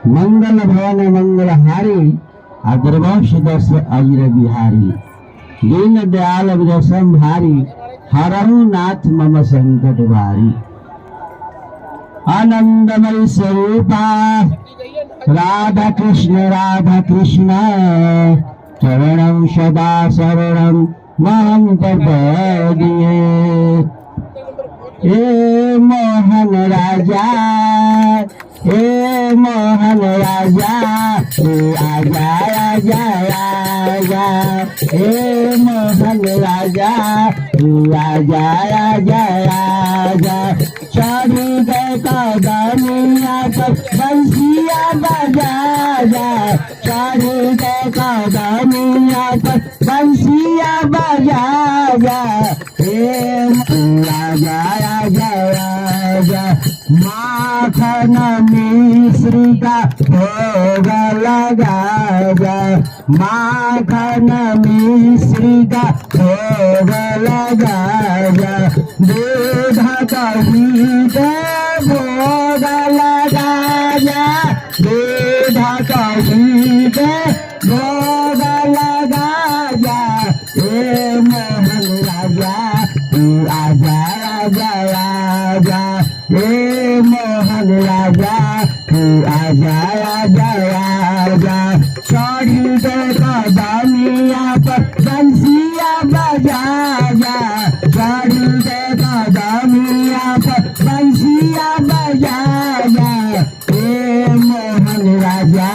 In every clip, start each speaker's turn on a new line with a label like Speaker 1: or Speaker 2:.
Speaker 1: मंगल भवन मंगल हारी अग्रवंश दस अजिर बिहारी दीन दयाल विदसम भारी हरहु नाथ मम संकट भारी। आनंदमय स्वरूपा राधा कृष्ण चरणं सदा शरणं महं प्रपद्ये। हे मोहन राजा हे मोहन राजा आजा आजा आजा हे मोहन राजा आजा आजा आजा। चढ़ी गए कदमिया पर बंसिया बजा जा चढ़ी गए कदमिया पर बंसिया बजा जा हे राजा राजा राजा। माखन मिश्री का भोग लगा जा माखन मिश्री का भोग लगा जा। दूध दही के भोग लगा जा दूध दही के भोग लगा जा। हे मोहन राजा तू आजा आजा आजा हे मोहन राजा तू आजा आजा आजा। चढ़ी के कदमिया पर बंसिया बजा जा चढ़ी के कदमिया पर बंसिया बजा जा। हे मोहन राजा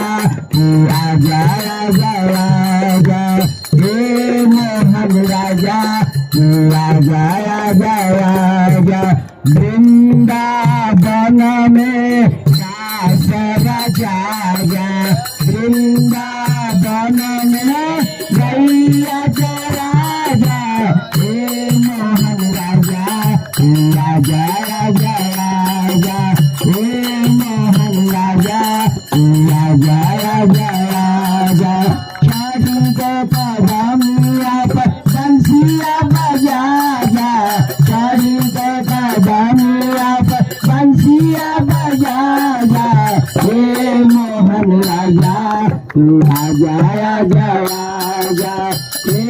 Speaker 1: तू आजा आजा आजा हे मोहन राजा तू आजा आजा आजा। वृंदावन में दास राजा वृंदावन में गैया राजा। हे मोहन राजा राजा राजा राजा हे मोहन राजा राजा राजा राजा। चढ़ी के कदमिया पर बंसिया बजा जा चढ़ी के कदमिया पर बंसिया बजा जा। हे मोहन राजा तू आजा आजा आजा हे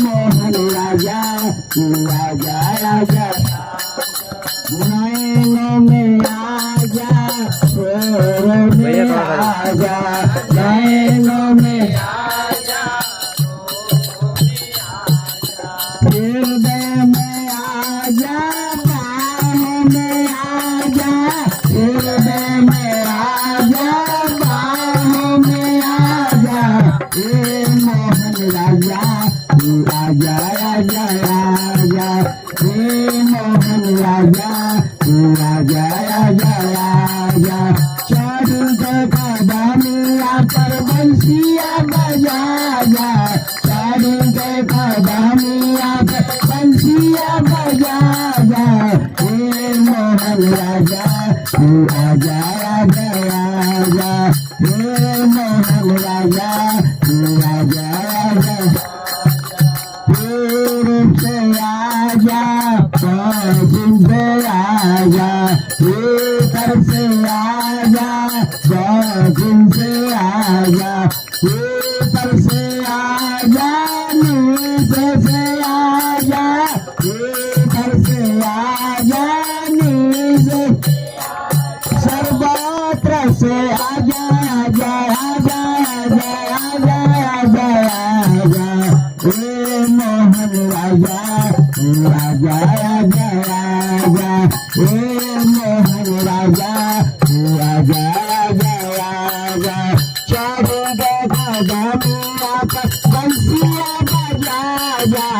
Speaker 1: मोहन राजा तू आजा आजा। नैनों में आजा नैनों में आजा नैनों में आजा हृदय में आजा बाहों में आजा हृदय में आजा बाहों में आजा। हे मोहन राजा तू आजा आजा आजा हे मोहन राजा तू आजा आजा आजा। चढ़ी के कदमिया पर बंसिया बजा जा चढ़ी के कदमिया पर बंसिया बजा जा। हे मोहन राजा तू आजा आजा आजा हे मोहन राजा तू आजा आजा। पूर्व से आजा पश्चिम से आजा उत्तर से आजा दक्षिण से आजा ऊपर से आजा नीचे से आजा ऊपर से आजा नीचे सर्वत्र से आजा आजा आजा आजा आजा आजा आजा। हे मोहन राजा राजा राजा राजा हे मोहन राजा राजा राजा राजा। चढ़ी के कदमिया पर बंसिया बजा जा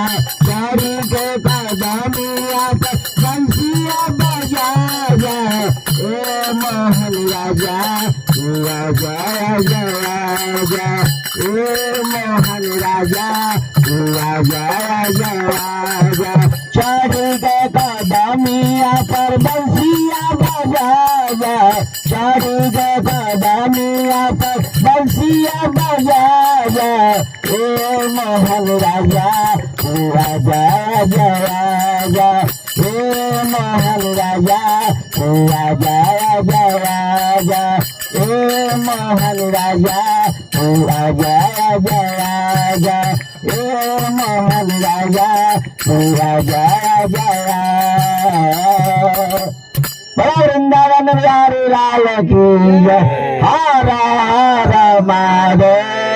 Speaker 1: चढ़ी के कदमिया पर बंसिया बजा जा। हे मोहन राजा राजा राजा राजा हे मोहन राजा राजा राजा राजा। चढ़ी के कदमिया पर बंसिया बजा जा सारी गदानिया पर बंसिया बजाया ए मोहन राजा तू आजा जया ए मोहन राजा तू आजा जया ए मोहन राजा तू आजा जया ए मोहन राजा तू आजा जया बड़ा वृंदावन बिहारी लाल की जय हर हर महादेव।